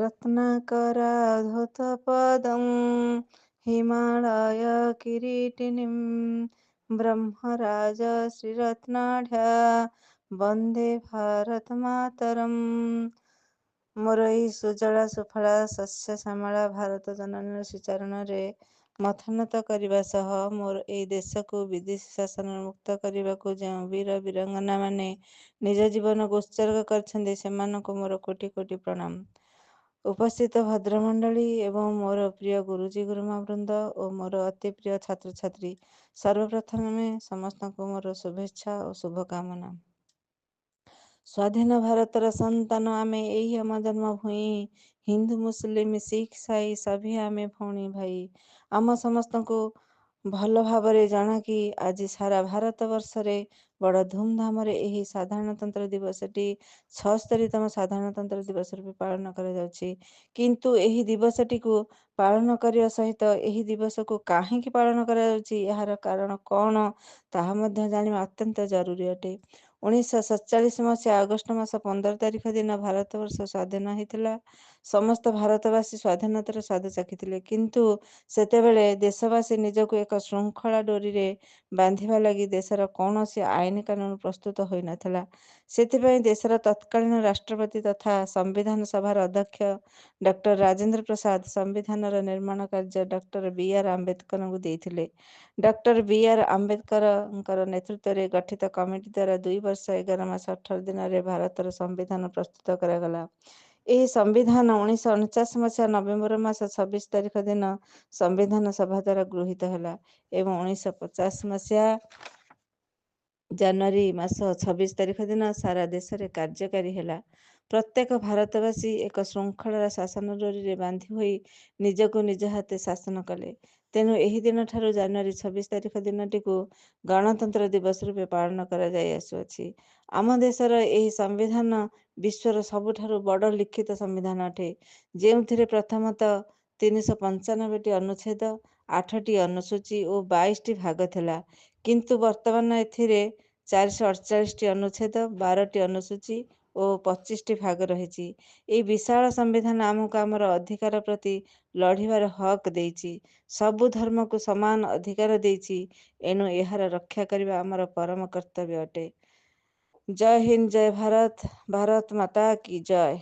रत्नाकराधुतपदं हिमालयकिरीटिनीं ब्रह्मराजश्रीरत्नाढ्या वन्दे ଭାରତମାତରମ୍। ମୋର ଏହି ସୁଜଳା ସୁଫଳା ଶସ୍ୟ ଶ୍ୟାମଳା ଭାରତ ଜନନୀର ଶ୍ରୀଚରଣରେ ମଥାନତ କରିବା ସହ ମୋର ଏହି ଦେଶକୁ ବିଦେଶୀ ଶାସନରୁ ମୁକ୍ତ କରିବାକୁ ଯେଉଁ ବୀର ବୀରାଙ୍ଗନାମାନେ ନିଜ ଜୀବନକୁ ଉତ୍ସର୍ଗ କରିଛନ୍ତି, ସେମାନଙ୍କୁ ମୋର କୋଟି କୋଟି ପ୍ରଣାମ। ଉପସ୍ଥିତ ଭଦ୍ରମଣ୍ଡଳୀ ଏବଂ ମୋର ପ୍ରିୟ ଗୁରୁଜୀ ଗୁରୁମାବୃନ୍ଦ ଓ ମୋର ଅତି ପ୍ରିୟ ଛାତ୍ରଛାତ୍ରୀ, ସର୍ବପ୍ରଥମେ ସମସ୍ତଙ୍କୁ ମୋର ଶୁଭେଚ୍ଛା ଓ ଶୁଭକାମନା। ସ୍ୱାଧୀନ ଭାରତର ସନ୍ତାନ ଆମେ, ଏହି ଆମ ଜନ୍ମଭୂଇଁ। ହିନ୍ଦୁ ମୁସଲିମ ଶିଖ ଇସାଇ ସଭି ଆମେ ଭଉଣୀ ଭାଇ। ଆମ ସମସ୍ତଙ୍କୁ ଭଲ ଭାବରେ ଜଣା କି ଆଜି ସାରା ଭାରତ ବର୍ଷରେ ବଡ଼ ଧୁମଧାମରେ ଏହି ସାଧାରଣତନ୍ତ୍ର ଦିବସଟି 76ତମ ସାଧାରଣତନ୍ତ୍ର ଦିବସ ରୂପେ ପାଳନ କରାଯାଉଛି। କିନ୍ତୁ ଏହି ଦିବସଟିକୁ ପାଳନ କରିବା ସହିତ ଏହି ଦିବସକୁ କାହିଁକି ପାଳନ କରାଯାଉଛି, ଏହାର କାରଣ କ'ଣ, ତାହା ମଧ୍ୟ ଜାଣିବା ଅତ୍ୟନ୍ତ ଜରୁରୀ ଅଟେ। 1947 ମସିହା ଅଗଷ୍ଟ ମାସ 15 ତାରିଖ ଦିନ ଭାରତବର୍ଷ ସ୍ୱାଧୀନ ହୋଇଥିଲା। ସମସ୍ତ ଭାରତବାସୀ ସ୍ୱାଧୀନତାର ସ୍ୱାଦ ଚାଖିଥିଲେ, କିନ୍ତୁ ସେତେବେଳେ ଦେଶବାସୀ ନିଜକୁ ଏକ ଶୃଙ୍ଖଳା ଡୋରିରେ ବାନ୍ଧିବା ଲାଗି ଦେଶର କୌଣସି ଆଇନ କାନୁନ ପ୍ରସ୍ତୁତ ହୋଇନଥିଲା। ସେଥିପାଇଁ ଦେଶର ତତ୍କାଳୀନ ରାଷ୍ଟ୍ରପତି ତଥା ସମ୍ବିଧାନ ସଭାର ଅଧ୍ୟକ୍ଷ ଡକ୍ଟର ରାଜେନ୍ଦ୍ର ପ୍ରସାଦ ସମ୍ବିଧାନର ନିର୍ମାଣ କାର୍ଯ୍ୟ ଡକ୍ଟର ବି.ଆର୍. ଆମ୍ବେଦକରଙ୍କୁ ଦେଇଥିଲେ। ଡକ୍ଟର ବି.ଆର୍. ଆମ୍ବେଦକରଙ୍କର ନେତୃତ୍ୱରେ ଗଠିତ କମିଟି ଦ୍ୱାରା 2 ବର୍ଷ 11 ମାସ 18 ଦିନରେ ଭାରତର ସମ୍ବିଧାନ ପ୍ରସ୍ତୁତ କରାଗଲା। ଏହି ସମ୍ବିଧାନ 1949 ମସିହା ନଭେମ୍ବର ମାସ 26 ତାରିଖ ଦିନ ସମ୍ବିଧାନ ସଭା ଦ୍ୱାରା ଗୃହୀତ ହେଲା ଏବଂ 1950 ମସିହା ଜାନୁଆରୀ ମାସ 26 ତାରିଖ ଦିନ ସାରା ଦେଶରେ କାର୍ଯ୍ୟକାରୀ ହେଲା। ପ୍ରତ୍ୟେକ ଭାରତବାସୀ ଏକ ଶୃଙ୍ଖଳାର ଶାସନ ଡୋରିରେ ବାନ୍ଧି ହୋଇ ନିଜକୁ ନିଜ ହାତେ ଶାସନ କଲେ। ତେଣୁ ଏହି ଦିନଠାରୁ ଜାନୁଆରୀ 26 ତାରିଖ ଦିନଟିକୁ ଗଣତନ୍ତ୍ର ଦିବସ ରୂପେ ପାଳନ କରାଯାଇ ଆସୁଅଛି। ଆମ ଦେଶର ଏହି ସମ୍ବିଧାନ ବିଶ୍ୱର ସବୁଠାରୁ ବଡ଼ ଲିଖିତ ସମ୍ବିଧାନ ଅଟେ, ଯେଉଁଥିରେ ପ୍ରଥମତଃ 395ଟି ଅନୁଚ୍ଛେଦ, 8ଟି ଅନୁସୂଚୀ ଓ 22ଟି ଭାଗ ଥିଲା। କିନ୍ତୁ ବର୍ତ୍ତମାନ ଏଥିରେ 448ଟି ଅନୁଚ୍ଛେଦ, 12ଟି ଅନୁସୂଚୀ ଓ 25ଟି ଭାଗ ରହିଛି। ଏହି ବିଶାଳ ସମ୍ବିଧାନ ଆମକୁ ଆମର ଅଧିକାର ପ୍ରତି ଲଢ଼ିବାର ହକ୍ ଦେଇଛି, ସବୁ ଧର୍ମକୁ ସମାନ ଅଧିକାର ଦେଇଛି। ଏଣୁ ଏହାର ରକ୍ଷା କରିବା ଆମର ପରମ କର୍ତ୍ତବ୍ୟ ଅଟେ। ଜୟ ହିନ୍ଦ, ଜୟ ଭାରତ, ଭାରତ ମାତା କି ଜୟ।